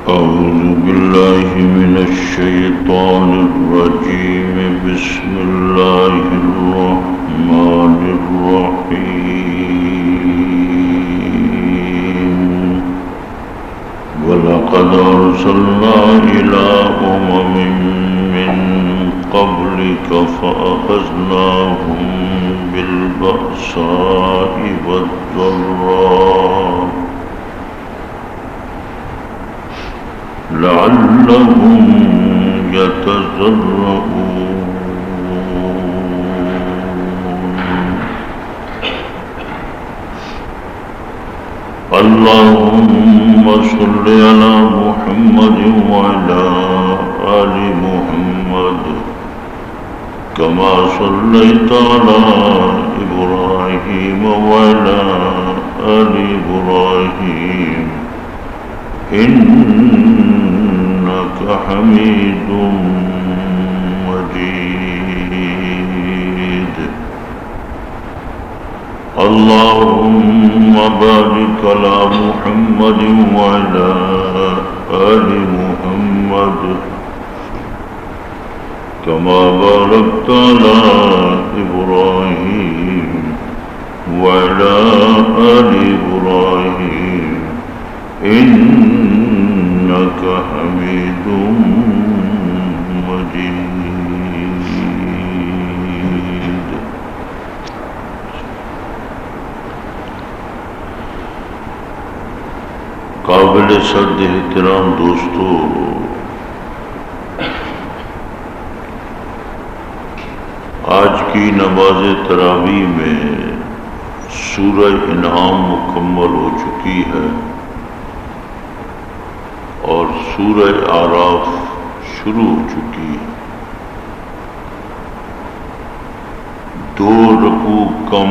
أعوذ بالله من الشيطان الرجيم. بسم الله الرحمن الرحيم. ولقد أرسلنا إلى أمم من قبلك فأخذناهم بالبأساء والضراء لعلهم يتضرعون. اللهم صل على محمد وعلى آل محمد كما صليت على إبراهيم وعلى آل إبراهيم إنك حميد مجيد. اللهم بارك على محمد وعلى آل محمد كما باركت على إبراهيم وعلى آل إبراهيم إنك حميد مجيد. قابل صد احترام دوستو، آج کی نماز تراویح میں سورہ انعام مکمل ہو چکی ہے اور سورہ اعراف شروع ہو چکی ہے. 2 رکوع کم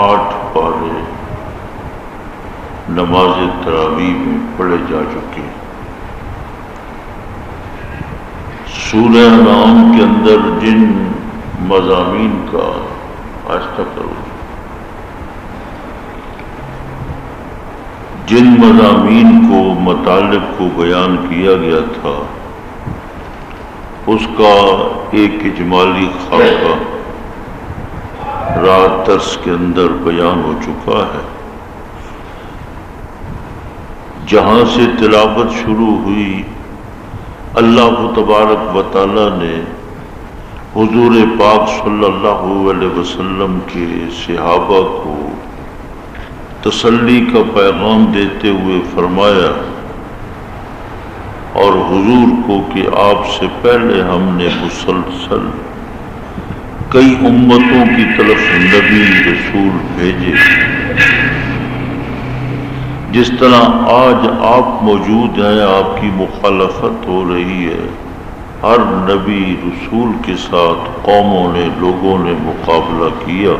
8 پارے نماز تراویح میں پڑھے جا چکے ہیں. سورہ انعام کے اندر جن مضامین کا آہستہ کرو جن مضامین کو مطالب کو بیان کیا گیا تھا اس کا ایک اجمالی خاکہ رات درس کے اندر بیان ہو چکا ہے. جہاں سے تلاوت شروع ہوئی، اللہ تبارک و تعالی نے حضور پاک صلی اللہ علیہ وسلم کے صحابہ کو تسلی کا پیغام دیتے ہوئے فرمایا اور حضور کو کہ آپ سے پہلے ہم نے مسلسل کئی امتوں کی طرف نبی رسول بھیجے. جس طرح آج آپ موجود ہیں، آپ کی مخالفت ہو رہی ہے، ہر نبی رسول کے ساتھ قوموں نے، لوگوں نے مقابلہ کیا.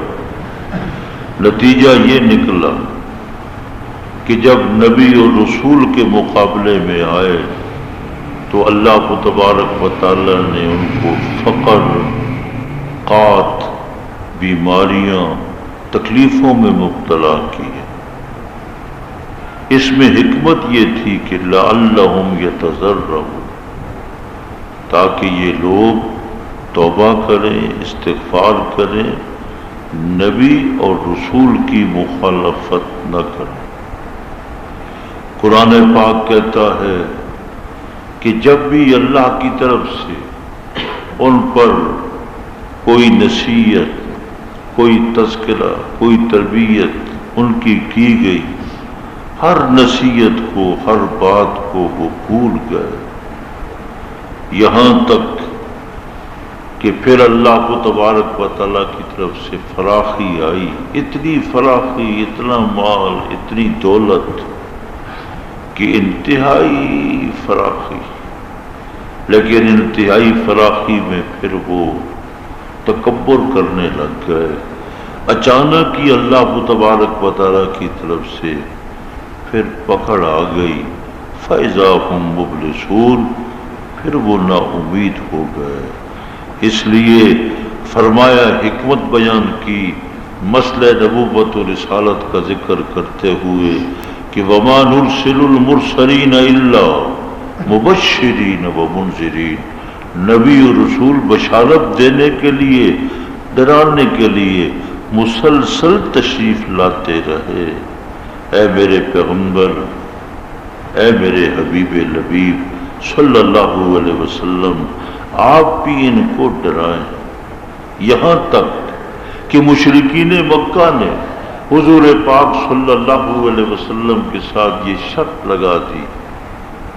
نتیجہ یہ نکلا کہ جب نبی اور رسول کے مقابلے میں آئے تو اللہ تبارک و تعالی نے ان کو فقر، قحط، بیماریاں، تکلیفوں میں مبتلا کیے. اس میں حکمت یہ تھی کہ لعلہم یتضرعون، تاکہ یہ لوگ توبہ کریں، استغفار کریں، نبی اور رسول کی مخالفت نہ کریں. قرآن پاک کہتا ہے کہ جب بھی اللہ کی طرف سے ان پر کوئی نصیحت، کوئی تذکرہ، کوئی تربیت ان کی گئی، ہر نصیحت کو، ہر بات کو وہ بھول گئے، یہاں تک کہ پھر اللہ کو تبارک و تعالیٰ کی طرف سے فراخی آئی. اتنی فراخی، اتنا مال، اتنی دولت کہ انتہائی فراخی، لیکن انتہائی فراخی میں پھر وہ تکبر کرنے لگ گئے. اچانک ہی اللہ تبارک و تعالیٰ کی طرف سے پھر پکڑ آ گئی. فَإِذَا هُمْ مُبْلِسُونَ، پھر وہ نا امید ہو گئے. اس لیے فرمایا، حکمت بیان کی مسئلہ نبوت و رسالت کا ذکر کرتے ہوئے کہ وما نرسل المرسلین الا مبشرین و منذرین، نبی و رسول بشارت دینے کے لیے، ڈرانے کے لیے مسلسل تشریف لاتے رہے۔ اے میرے پیغمبر، اے میرے حبیب لبیب صلی اللہ علیہ وسلم، آپ بھی ان کو ڈرائیں۔ یہاں تک کہ مشرکین مکہ نے حضور پاک صلی اللہ علیہ وسلم کے ساتھ یہ شرط لگا دی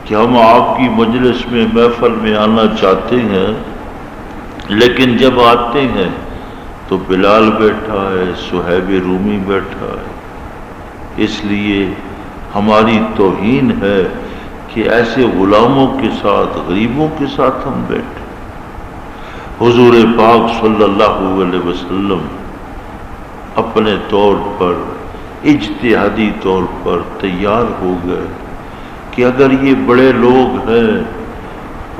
کہ ہم آپ کی مجلس میں، محفل میں آنا چاہتے ہیں، لیکن جب آتے ہیں تو بلال بیٹھا ہے، صہیب رومی بیٹھا ہے، اس لیے ہماری توہین ہے کہ ایسے غلاموں کے ساتھ، غریبوں کے ساتھ ہم بیٹھے۔ حضور پاک صلی اللہ علیہ وسلم اپنے طور پر، اجتہادی طور پر تیار ہو گئے کہ اگر یہ بڑے لوگ ہیں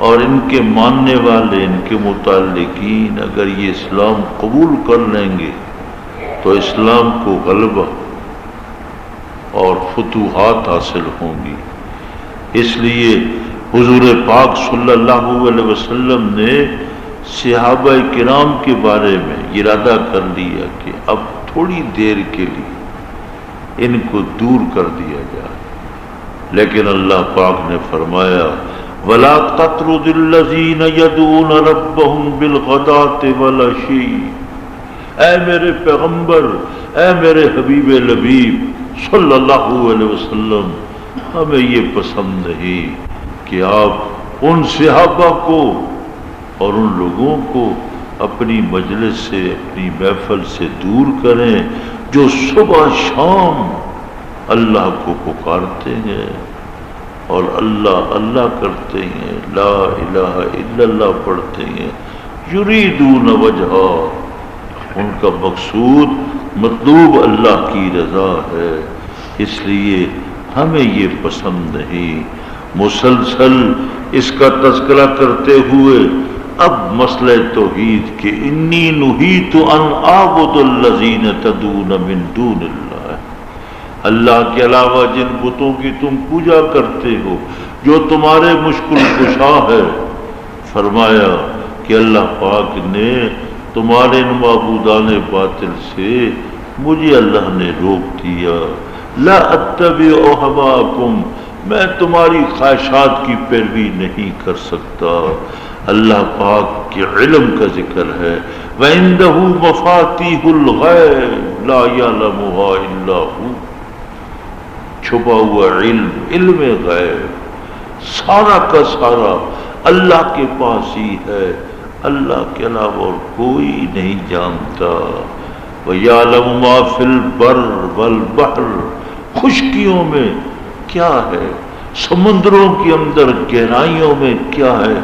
اور ان کے ماننے والے، ان کے متعلقین اگر یہ اسلام قبول کر لیں گے تو اسلام کو غلبہ اور فتوحات حاصل ہوں گی۔ اس لیے حضور پاک صلی اللہ علیہ وسلم نے صحابہ کرام کے بارے میں ارادہ کر لیا کہ اب تھوڑی دیر کے لیے ان کو دور کر دیا جائے، لیکن اللہ پاک نے فرمایا وَلَا تَطْرُدِ الَّذِينَ يَدْعُونَ رَبَّهُمْ بِالْغَدَاةِ وَالْعَشِيِّ، اے میرے پیغمبر، اے میرے حبیب لبیب صلی اللہ علیہ وسلم، ہمیں یہ پسند نہیں کہ آپ ان صحابہ کو اور ان لوگوں کو اپنی مجلس سے، اپنی محفل سے دور کریں جو صبح شام اللہ کو پکارتے ہیں اور اللہ اللہ کرتے ہیں، لا الہ الا اللہ پڑھتے ہیں، یریدون وجہا، ان کا مقصود مطلوب اللہ کی رضا ہے، اس لیے ہمیں یہ پسند نہیں۔ مسلسل اس کا تذکرہ کرتے ہوئے اب مسئلہ توحید کہ انی نہیت ان اعبد الذین تدعون من دون اللہ، اللہ کے علاوہ جن بتوں کی تم پوجا کرتے ہو جو تمہارے مشکل کشا ہے، فرمایا کہ اللہ پاک نے تمہارے ان معبودان باطل سے مجھے اللہ نے روک دیا، لا اتبع اہواءکم، میں تمہاری خواہشات کی پیروی نہیں کر سکتا۔ اللہ پاک کے علم کا ذکر ہے وَعِندَهُ مَفَاتِيحُ الْغَيْبِ لَا يَعْلَمُهَا إِلَّا هُوَ، چھپا ہوا علم غیب سارا کا سارا اللہ کے پاس ہی ہے، اللہ کے علاوہ اور کوئی نہیں جانتا۔ وَيَعْلَمُ مَا فِي الْبَرِّ وَالْبَحْرِ، خشکیوں میں کیا ہے، سمندروں کے اندر گہرائیوں میں کیا ہے،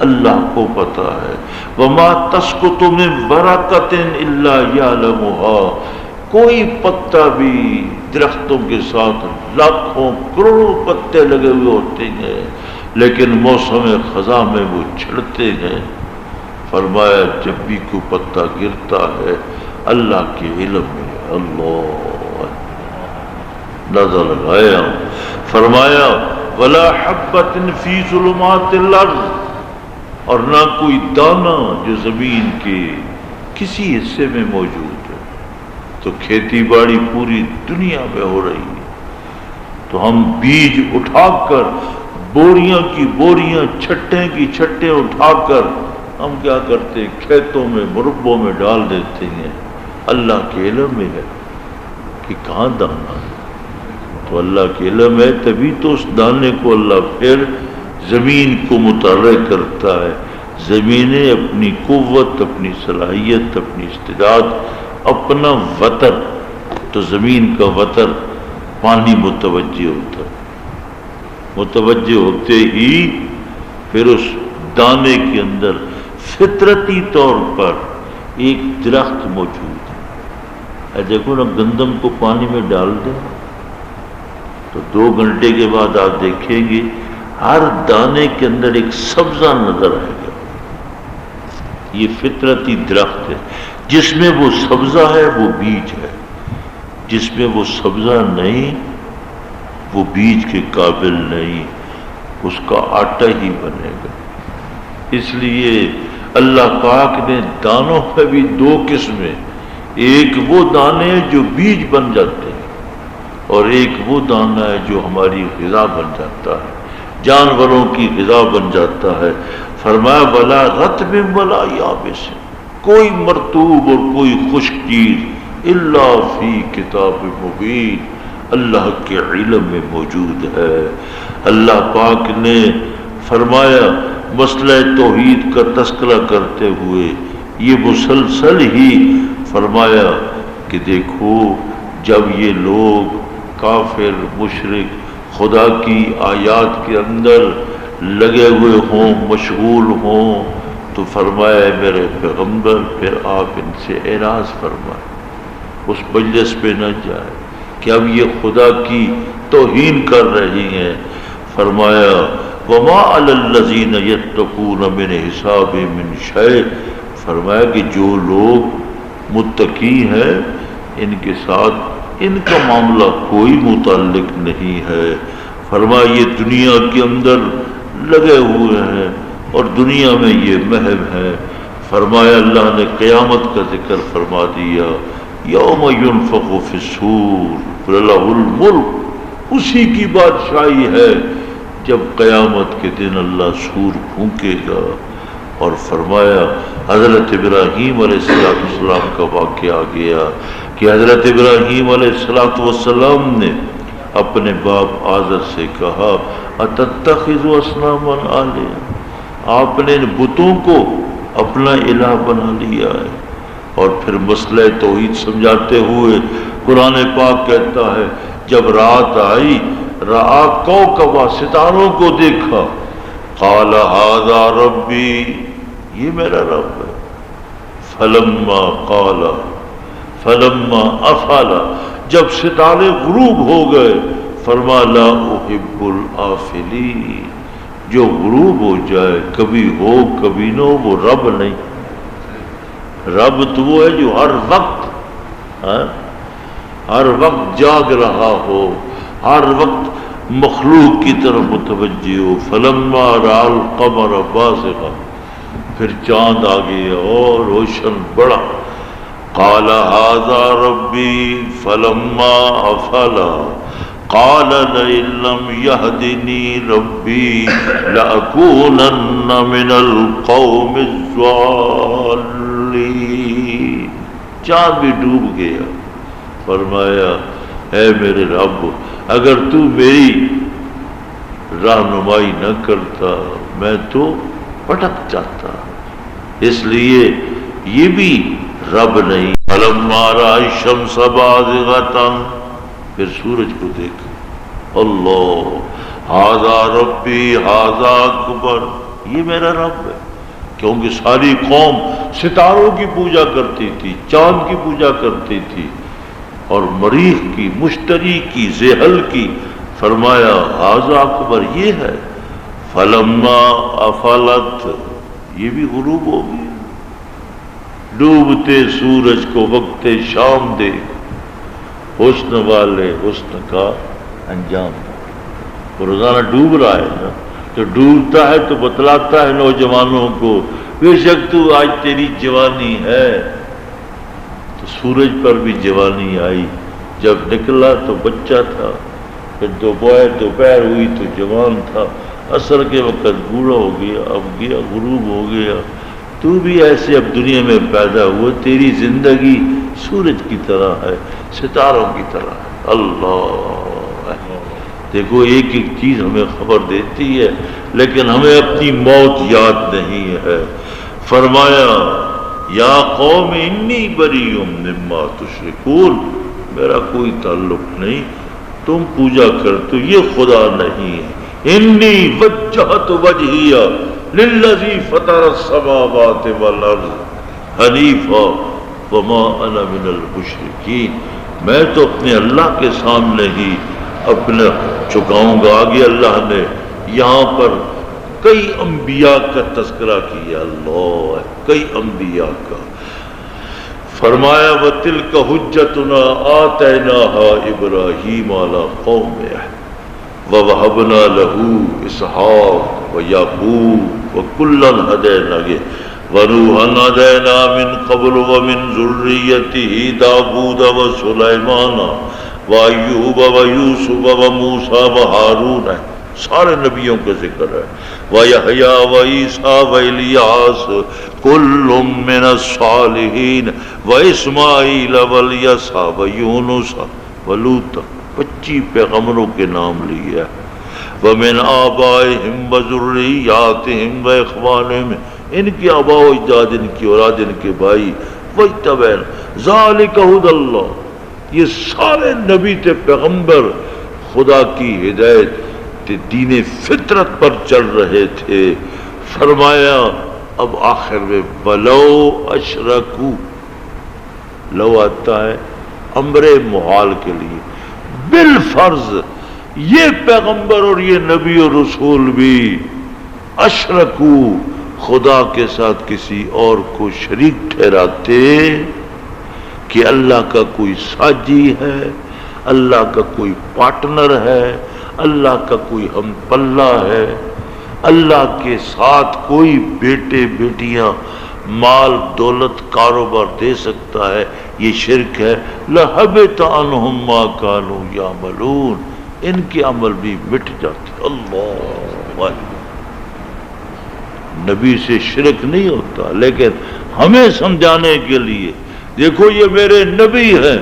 اللہ کو پتا ہے۔ وَمَا تَسْقُطُ مِن وَرَقَةٍ إِلَّا يَعْلَمُهَا، کوئی پتا بھی، درختوں کے ساتھ لاکھوں کروڑوں پتے لگے ہوئے ہوتے ہیں لیکن موسم خزاں میں وہ چھڑتے ہیں، فرمایا جب بھی کوئی پتا گرتا ہے اللہ کے علم میں، اللہ نظر لگایا، فرمایا وَلَا حَبَّةٍ فِي ظُلُمَاتِ الْأَرْضِ، اور نہ کوئی دانہ جو زمین کے کسی حصے میں موجود ہے۔ تو کھیتی باڑی پوری دنیا میں ہو رہی ہے، تو ہم بیج اٹھا کر بوریاں کی بوریاں، چھٹیں کی چھٹیں اٹھا کر ہم کیا کرتے ہیں، کھیتوں میں مربوں میں ڈال دیتے ہیں، اللہ کے علم میں ہے کہ کہاں دانا ہے، تو اللہ کے علم ہے، تبھی تو اس دانے کو اللہ پھر زمین کو متحرک کرتا ہے۔ زمینیں اپنی قوت، اپنی صلاحیت، اپنی استعداد، اپنا وتر، تو زمین کا وتر پانی متوجہ ہوتا ہے، متوجہ ہوتے ہی پھر اس دانے کے اندر فطرتی طور پر ایک درخت موجود ہے۔ دیکھو نا، گندم کو پانی میں ڈال دیں تو 2 گھنٹے کے بعد آپ دیکھیں گے ہر دانے کے اندر ایک سبزہ نظر آئے گا۔ یہ فطرتی درخت ہے، جس میں وہ سبزہ ہے وہ بیج ہے، جس میں وہ سبزہ نہیں وہ بیج کے قابل نہیں، اس کا آٹا ہی بنے گا۔ اس لیے اللہ پاک نے دانوں پہ بھی دو قسمیں، ایک وہ دانے جو بیج بن جاتے ہیں اور ایک وہ دانہ ہے جو ہماری غذا بن جاتا ہے، جانوروں کی غذا بن جاتا ہے۔ فرمایا ولا رطب ولا یابس، کوئی مرطوب اور کوئی خشک چیز الا فی کتاب مبین، اللہ کے علم میں موجود ہے۔ اللہ پاک نے فرمایا مسئلہ توحید کا تذکرہ کرتے ہوئے یہ مسلسل ہی فرمایا کہ دیکھو جب یہ لوگ کافر مشرک خدا کی آیات کے اندر لگے ہوئے ہوں، مشغول ہوں، تو فرمایا میرے پیغمبر پھر آپ ان سے اعراض فرمائیں، اس مجلس پہ نہ جائے کہ اب یہ خدا کی توہین کر رہی ہیں۔ فرمایا وما علی الذین یتقون من حساب من شیء، فرمایا کہ جو لوگ متقی ہیں ان کے ساتھ ان کا معاملہ کوئی متعلق نہیں ہے۔ فرمایا یہ دنیا کے اندر لگے ہوئے ہیں اور دنیا میں یہ محو ہے۔ فرمایا اللہ نے قیامت کا ذکر فرما دیا، یوم ینفخ فی الصور لہ الملک، اسی کی بادشاہی ہے جب قیامت کے دن اللہ سور پھونکے گا۔ اور فرمایا حضرت ابراہیم علیہ السلام کا واقعہ آ گیا کہ حضرت ابراہیم علیہ السلام نے اپنے باپ آزر سے کہا اتتخذ اصناما آلہۃ، آپ نے ان بتوں کو اپنا الہ بنا لیا ہے۔ اور پھر مسئلہ توحید سمجھاتے ہوئے قرآن پاک کہتا ہے جب رات آئی رآ کوکبا، ستاروں کو دیکھا، قال ھذا ربی، یہ میرا رب ہے۔ فلما افل، جب ستارے غروب ہو گئے، فرما لا احب الافلین، جو غروب ہو جائے کبھی ہو کبھی نہ ہو وہ رب نہیں۔ رب تو وہ ہے جو ہر وقت جاگ رہا ہو، ہر وقت مخلوق کی طرف متوجہ ہو۔ فلما رأى القمر بازغا، پھر چاند آ گیا اور روشن بڑا، قال ھذا ربی، فلما افل قال لئن لم يهدني ربي لأكونن من القوم الضالين۔ چاند بھی ڈوب گیا، فرمایا اے میرے رب اگر تو میری رہنمائی نہ کرتا میں تو پٹک جاتا، اس لیے یہ بھی رب نہیں۔ فلما رأى الشمس بازغة، پھر سورج کو دیکھا، اللہ ھذا ربی ھذا اکبر، یہ میرا رب ہے۔ کیونکہ ساری قوم ستاروں کی پوجا کرتی تھی، چاند کی پوجا کرتی تھی اور مریخ کی، مشتری کی، زحل کی۔ فرمایا ھذا اکبر، یہ ہے۔ فلما افلت، یہ بھی غروب ہو گئی۔ ڈوبتے سورج کو وقت شام دے، حسن والے حسن کا انجام۔ وہ روزانہ ڈوب رہا ہے نا، تو ڈوبتا ہے تو بتلاتا ہے نوجوانوں کو بے شک تو آج تیری جوانی ہے۔ تو سورج پر بھی جوانی آئی، جب نکلا تو بچہ تھا، پھر دوپہر ہوئی تو جوان تھا، عصر کے وقت بوڑھا ہو گیا، اب گیا غروب ہو گیا۔ تو بھی ایسے اب دنیا میں پیدا ہوا، تیری زندگی سورج کی طرح ہے، ستاروں کی طرح ہے۔ اللہ دیکھو ایک ایک چیز ہمیں خبر دیتی ہے لیکن ہمیں اپنی موت یاد نہیں ہے۔ فرمایا یا قوم انی بریء مما تشرکون، میرا کوئی تعلق نہیں، تم پوجا کرتے ہو یہ خدا نہیں ہے۔ انی وجہت وجہی للذی فطر السماوات والارض حنیفا وما انا من المشرکین، میں تو اپنے اللہ کے سامنے ہی اپنا چکاؤں گا۔ آگے اللہ نے یہاں پر کئی انبیاء کا تذکرہ کیا، اللہ کئی انبیاء کا۔ فرمایا وَتِلْكَ حُجَّتُنَا آتَيْنَاهَا إِبْرَاهِيمَ عَلَىٰ قَوْمِهِ، وَوَهَبْنَا لَهُ إِسْحَاقَ وَيَعْقُوبَ وَكُلًّا هَدَيْنَا وَنُوحًا هَدَيْنَا مِن قَبْلُ وَمِن ذُرِّيَّتِهِ دَاوُودَ وَسُلَيْمَانَ وَأَيُّوبَ وَيُوسُفَ وَمُوسَىٰ وَهَارُونَ. سارے نبیوں کا ذکر ہے. وَيَحْيَىٰ وَعِیسیٰ وَإِلیاس كُلٌّ مِّنَ الصَّالِحِينَ وَإِسْمَاعِیلَ وَالْيَسَعَ وَيُونُسَ وَلُوطًا. 25 پیغمبروں کے نام لیے. وَمِنْ آبَائِهِمْ وَذُرِّيَّاتِهِمْ وَإِخْوَانِهِمْ. ان کی آباء و اجداد، ان کی اولاد، ان کے بھائی. وَاجْتَبَيْنَا ذَلِكَ هُدَى اللَّهِ. یہ سارے نبی تھے، پیغمبر خدا کی ہدایت دین فطرت پر چل رہے تھے. فرمایا اب آخر میں وَلَوْ أَشْرَكُوا. لو آتا ہے امر محال کے لیے. بالفرض یہ پیغمبر اور یہ نبی اور رسول بھی اشرکو خدا کے ساتھ کسی اور کو شریک ٹھہراتے کہ اللہ کا کوئی ساجی ہے، اللہ کا کوئی پارٹنر ہے، اللہ کا کوئی ہم پلہ ہے، اللہ کے ساتھ کوئی بیٹے بیٹیاں مال دولت کاروبار دے سکتا ہے، یہ شرک ہے. لَحَبِطَ عَنْهُمْ مَا كَانُوا يَعْمَلُونَ. ان کے عمل بھی مٹ جاتے. اللہ نبی سے شرک نہیں ہوتا، لیکن ہمیں سمجھانے کے لیے دیکھو یہ میرے نبی ہیں،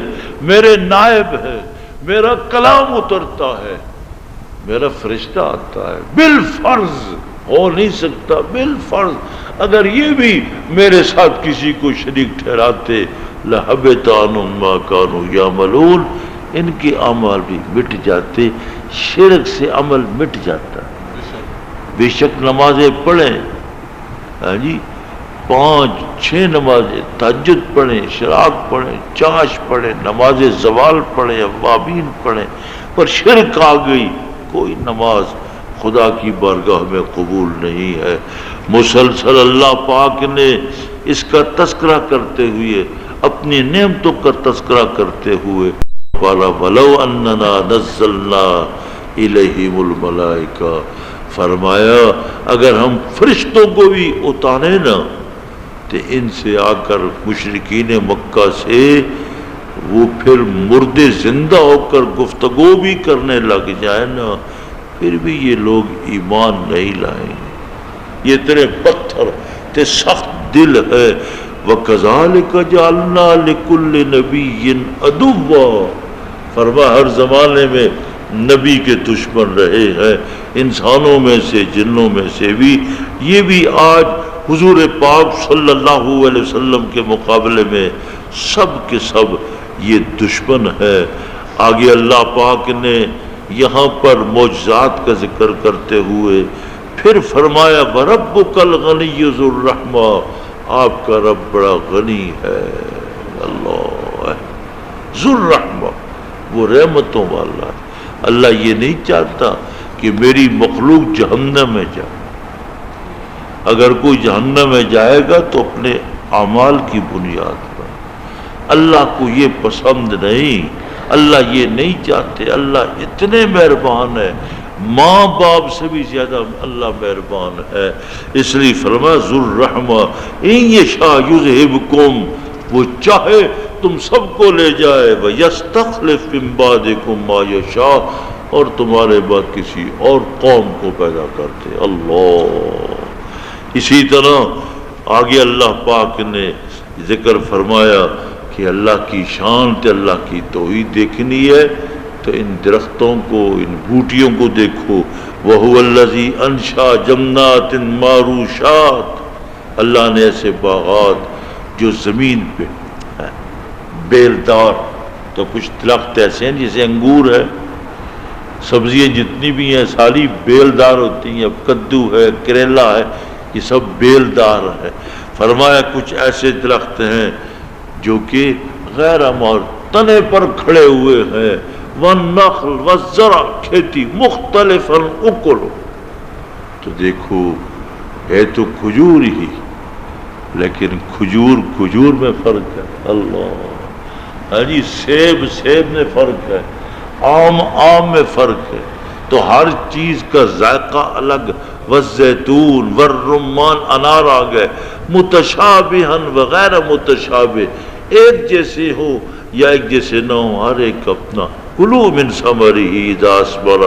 میرے نائب ہیں، میرا کلام اترتا ہے، میرا فرشتہ آتا ہے. بالفرض ہو نہیں سکتا. بالفرض اگر یہ بھی میرے ساتھ کسی کو شریک ٹھہراتے لَحَبِطَ عَنْهُمْ مَا كَانُوا يَعْمَلُونَ. ان کے اعمال بھی مٹ جاتے. شرک سے عمل مٹ جاتا. بے شک نمازیں پڑھیں، ہاں جی 5-6 نمازیں، تہجد پڑھیں، اشراق پڑھیں، چاش پڑھیں، نماز زوال پڑھیں، اوابین پڑھیں، پر شرک آ گئی کوئی نماز خدا کی بارگاہ میں قبول نہیں ہے. مسلسل اللہ پاک نے اس کا تذکرہ کرتے ہوئے، اپنی نعمتوں کا تذکرہ کرتے ہوئے قال ولو اننا نزلنا الیہم الملائکہ، فرمایا اگر ہم فرشتوں کو بھی اتارے نا تو ان سے آ کر مشرکین مکہ سے وہ پھر مردے زندہ ہو کر گفتگو بھی کرنے لگ جائے نا، پھر بھی یہ لوگ ایمان نہیں لائیں. یہ تیرے پتھر تے سخت دل ہے. وَكَذَلِكَ جَعَلْنَا لِكُلِّ نَبِيٍّ عَدُوًّا. فرما ہر زمانے میں نبی کے دشمن رہے ہیں، انسانوں میں سے جنوں میں سے بھی. یہ بھی آج حضور پاک صلی اللہ علیہ وسلم کے مقابلے میں سب کے سب یہ دشمن ہے. آگے اللہ پاک نے یہاں پر معجزات کا ذکر کرتے ہوئے پھر فرمایا وَرَبُّكَ الْغَنِيُّ ذُو الرَّحْمَةِ. آپ کا رب بڑا غنی ہے. اللہ ذو الرحمہ، وہ رحمتوں والا ہے. اللہ یہ نہیں چاہتا کہ میری مخلوق جہنم میں جائے. اگر کوئی جہنم میں جائے گا تو اپنے اعمال کی بنیاد پر. اللہ کو یہ پسند نہیں، اللہ یہ نہیں چاہتے. اللہ اتنے مہربان ہے، ماں باپ سے بھی زیادہ اللہ مہربان ہے. اس لیے فرمایا ذو الرحمہ ان یشاء یذہبکم، وہ چاہے تم سب کو لے جائے. وَيَسْتَخْلِفْ مِن بَعْدِكُم مَّا يَشَاءُ، اور تمہارے بعد کسی اور قوم کو پیدا کرتے. اللہ اسی طرح آگے اللہ پاک نے ذکر فرمایا کہ اللہ کی شان تے اللہ کی توحید دیکھنی ہے تو ان درختوں کو، ان بوٹیوں کو دیکھو. وَهُوَ الَّذِي أَنشَأَ جَنَّاتٍ مَّعْرُوشَاتٍ. اللہ نے ایسے باغات جو زمین پہ بیلدار، تو کچھ درخت ایسے ہیں جیسے انگور ہے، سبزیاں جتنی بھی ہیں ساری بیلدار ہوتی ہیں. اب کدو ہے، کریلا ہے، یہ سب بیلدار ہے. فرمایا کچھ ایسے درخت ہیں جو کہ غیر امور تنے پر کھڑے ہوئے ہیں. والنخل والزرع، کھیتی مختلف اکل. تو دیکھو ہے تو کھجور ہی، لیکن کھجور میں فرق ہے. اللہ ہاں جی، سیب میں فرق ہے، آم میں فرق ہے. تو ہر چیز کا ذائقہ الگ، والزیتون والرمان انار آ گئے، متشابہن وغیر متشابہ، ایک جیسے ہو یا ایک جیسے نہ ہو، ہر ایک اپنا۔ کلوا من ثمرہ اذا اثمر،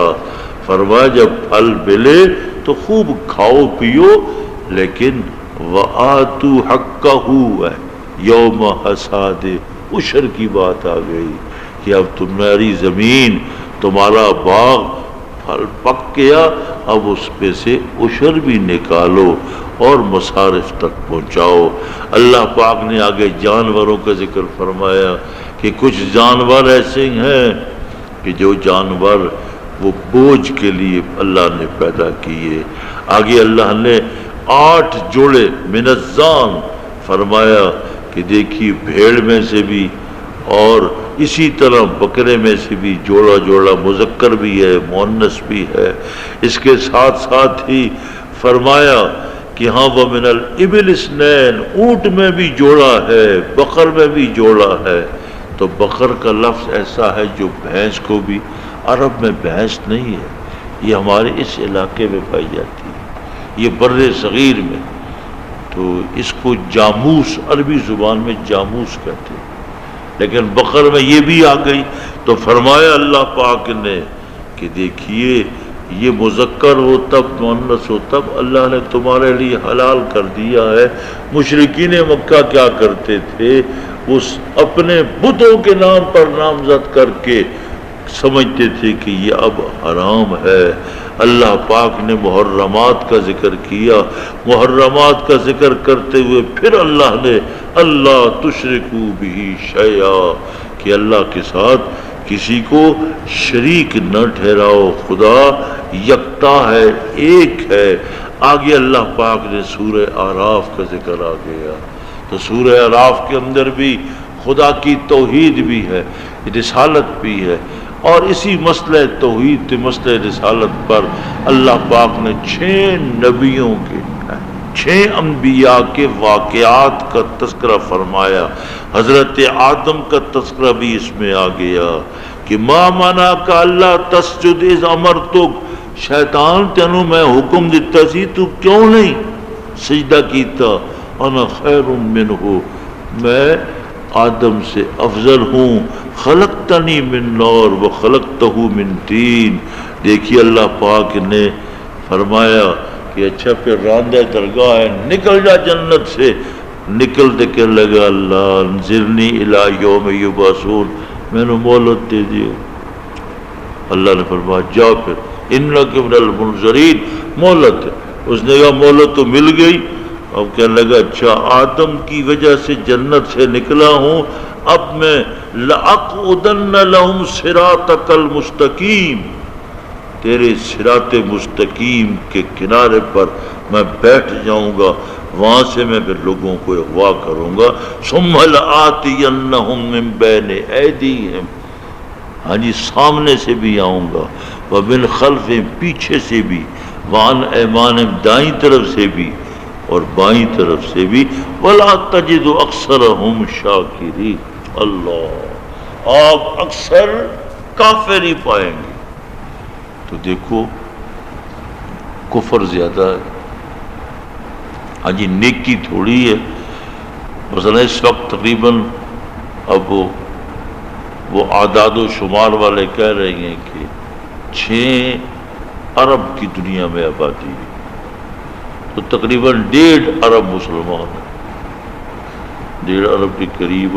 فرمایا جب پھل ملے تو خوب کھاؤ پیو، لیکن وآتوا حقہ یوم حصادہ، عشر کی بات آ گئی کہ اب تمہاری زمین، تمہارا باغ پھل پک گیا، اب اس پہ سے عشر بھی نکالو اور مصارف تک پہنچاؤ۔ اللہ پاک نے آگے جانوروں کا ذکر فرمایا کہ کچھ جانور ایسے ہیں کہ جو جانور وہ بوجھ کے لیے اللہ نے پیدا کیے۔ آگے اللہ نے 8 جوڑے من الزان فرمایا کہ دیکھیے بھیڑ میں سے بھی اور اسی طرح بکرے میں سے بھی جوڑا جوڑا مذکر بھی ہے مؤنث بھی ہے۔ اس کے ساتھ ساتھ ہی فرمایا کہ ہاں ومن الابل اثنین، اونٹ میں بھی جوڑا ہے، بقر میں بھی جوڑا ہے۔ تو بقر کا لفظ ایسا ہے جو بھینس کو بھی، عرب میں بھینس نہیں ہے، یہ ہمارے اس علاقے میں پائی جاتی ہے، یہ بر صغیر میں، تو اس کو جاموس، عربی زبان میں جاموس کہتے ہیں، لیکن بقر میں یہ بھی آ گئی۔ تو فرمایا اللہ پاک نے کہ دیکھیے یہ مذکر ہو تب مؤنث ہو تب اللہ نے تمہارے لیے حلال کر دیا ہے۔ مشرکین مکہ کیا کرتے تھے، اس اپنے بتوں کے نام پر نامزد کر کے سمجھتے تھے کہ یہ اب حرام ہے۔ اللہ پاک نے محرمات کا ذکر کیا، محرمات کا ذکر کرتے ہوئے پھر اللہ نے اللہ تشرکوا بہ شیئا، کہ اللہ کے ساتھ کسی کو شریک نہ ٹھہراؤ، خدا یکتا ہے، ایک ہے۔ آگے اللہ پاک نے سورہ اعراف کا ذکر آ گیا، تو سورہ اعراف کے اندر بھی خدا کی توحید بھی ہے، رسالت بھی ہے، اور اسی مسئلہ توحید مسئلہ رسالت پر اللہ پاک نے 6 نبیوں کے 6 انبیاء کے واقعات کا تذکرہ فرمایا۔ حضرت آدم کا تذکرہ بھی اس میں آ گیا کہ ما منعک اللہ تسجد اذ امرتک، شیطان تینوں میں حکم دیتا سی تو کیوں نہیں سجدہ کیتا، انا خیر منہ، میں آدم سے افضل ہوں، خلقتنی من نور و خلقتہ من طین۔ دیکھیے اللہ پاک نے فرمایا کہ اچھا پھر راندہ درگاہ ہے، نکل جا جنت سے، نکلتے کہ لگا اللہ انظرنی الی یوم یبعثون، میں نے مہلت دے دیو۔ اللہ نے فرمایا جاؤ پھر انک من المنظرین، مہلت ہے۔ اس نے کہا مہلت تو مل گئی، اب کہنے لگا اچھا آدم کی وجہ سے جنت سے نکلا ہوں، اب میں لأقعدن لهم صراطک المستقیم، تیرے صراط مستقیم کے کنارے پر میں بیٹھ جاؤں گا، وہاں سے میں پھر لوگوں کو اغوا کروں گا۔ ثم لآتینہم من بین ایدیہم، ہاں جی سامنے سے بھی آؤں گا، ومن خلفہم پیچھے سے بھی، وعن ایمانہم دائیں طرف سے بھی اور بائیں طرف سے بھی، ولا تجد اکثرہم شاکرین۔ اللہ، آپ اکثر کافر ہی پائیں گے۔ تو دیکھو کفر زیادہ ہے، ہاں جی نیکی تھوڑی ہے۔ مثلا اس وقت تقریباً اب وہ اعداد و شمار والے کہہ رہے ہیں کہ 6 ارب کی دنیا میں آبادی ہے، تو تقریباً 1.5 ارب مسلمان ہیں، 1.5 ارب کے قریب۔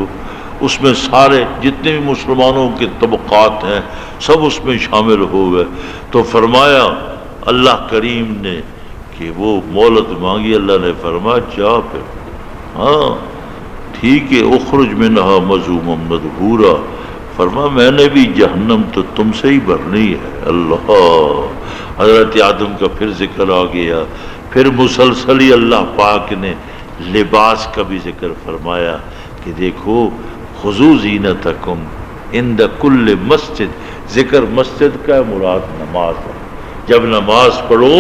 اس میں سارے جتنے بھی مسلمانوں کے طبقات ہیں سب اس میں شامل ہو گئے۔ تو فرمایا اللہ کریم نے کہ وہ مہلت مانگی، اللہ نے فرمایا جا پھر، ہاں ٹھیک ہے، اخرج منہا مذموما مدحورا، فرمایا میں نے بھی جہنم تو تم سے ہی بھرنی ہے۔ اللہ، حضرت آدم کا پھر ذکر آ گیا، پھر مسلسل ہی اللہ پاک نے لباس کا بھی ذکر فرمایا کہ دیکھو خذوا زینتکم عند کل مسجد، ذکر مسجد کا مراد نماز ہے، جب نماز پڑھو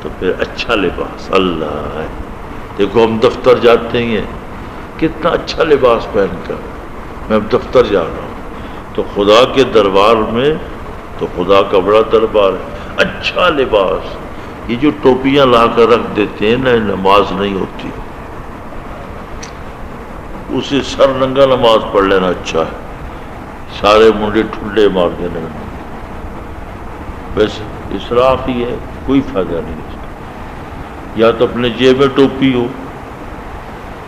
تو پھر اچھا لباس، اللہ ہے۔ دیکھو ہم دفتر جاتے ہیں کتنا اچھا لباس پہن کر، میں اب دفتر جا رہا ہوں تو خدا کے دربار میں تو خدا کا بڑا دربار ہے۔ اچھا لباس، یہ جو ٹوپیاں لا کر رکھ دیتے ہیں نا، نماز نہیں ہوتی، اسے سر ننگا نماز پڑھ لینا اچھا ہے، سارے منڈے ٹھنڈے مار دینے، بس اسراف ہی ہے، کوئی فائدہ نہیں اس کا۔ یا تو اپنے جیب میں ٹوپی ہو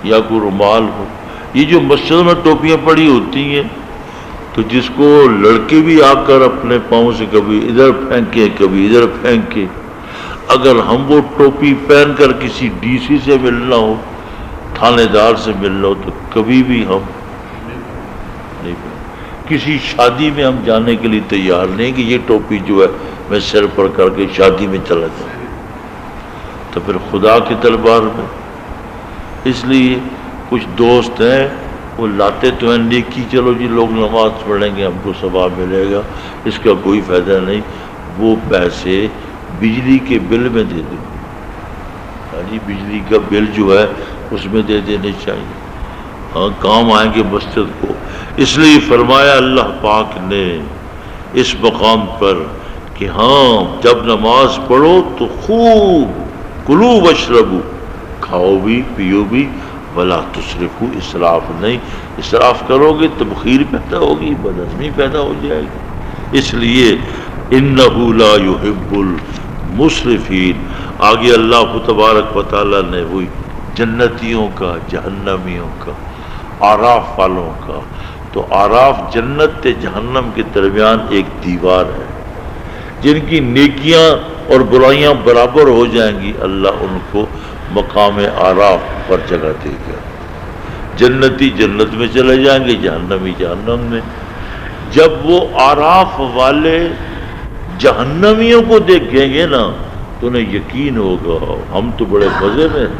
یا کوئی رومال ہو۔ یہ جو مسجد میں ٹوپیاں پڑی ہوتی ہیں تو جس کو لڑکے بھی آ کر اپنے پاؤں سے کبھی ادھر پھینکے کبھی ادھر پھینکے، اگر ہم وہ ٹوپی پہن کر کسی ڈی سی سے ملنا ہو، تھانے دار سے ملنا ہو، تو کبھی بھی ہم نہیں پہن۔ کسی شادی میں ہم جانے کے لیے تیار نہیں کہ یہ ٹوپی جو ہے میں سر پر کر کے شادی میں چلا جاؤں، تو پھر خدا کے دربار میں۔ اس لیے کچھ دوست ہیں وہ لاتے تو ہیں نیکی، چلو جی لوگ نماز پڑھیں گے ہم کو ثواب ملے گا، اس کا کوئی فائدہ نہیں، وہ پیسے بجلی کے بل میں دے دیں، ہاں جی بجلی کا بل جو ہے اس میں دے دینے چاہیے، ہاں کام آئیں گے مسجد کو۔ اس لیے فرمایا اللہ پاک نے اس مقام پر کہ ہاں جب نماز پڑھو تو خوب کلو واشربو، کھاؤ بھی پیو بھی، ولا تسرفو، اسراف نہیں، اسراف کرو گے تو بخیل پیدا ہوگی، بدعزمی پیدا ہو جائے گی۔ اس لیے انہ لا یحب المسرفین۔ آگے اللہ تبارک و تعالیٰ نے وہی جنتیوں کا، جہنمیوں کا، آراف والوں کا، تو آراف جنت تے جہنم کے درمیان ایک دیوار ہے، جن کی نیکیاں اور برائیاں برابر ہو جائیں گی اللہ ان کو مقام آراف پر جگہ دے گا، جنتی جنت میں چلے جائیں گے، جہنمی جہنم میں۔ جب وہ آراف والے جہنمیوں کو دیکھیں گے نا تو انہیں یقین ہوگا ہم تو بڑے مزے میں ہیں،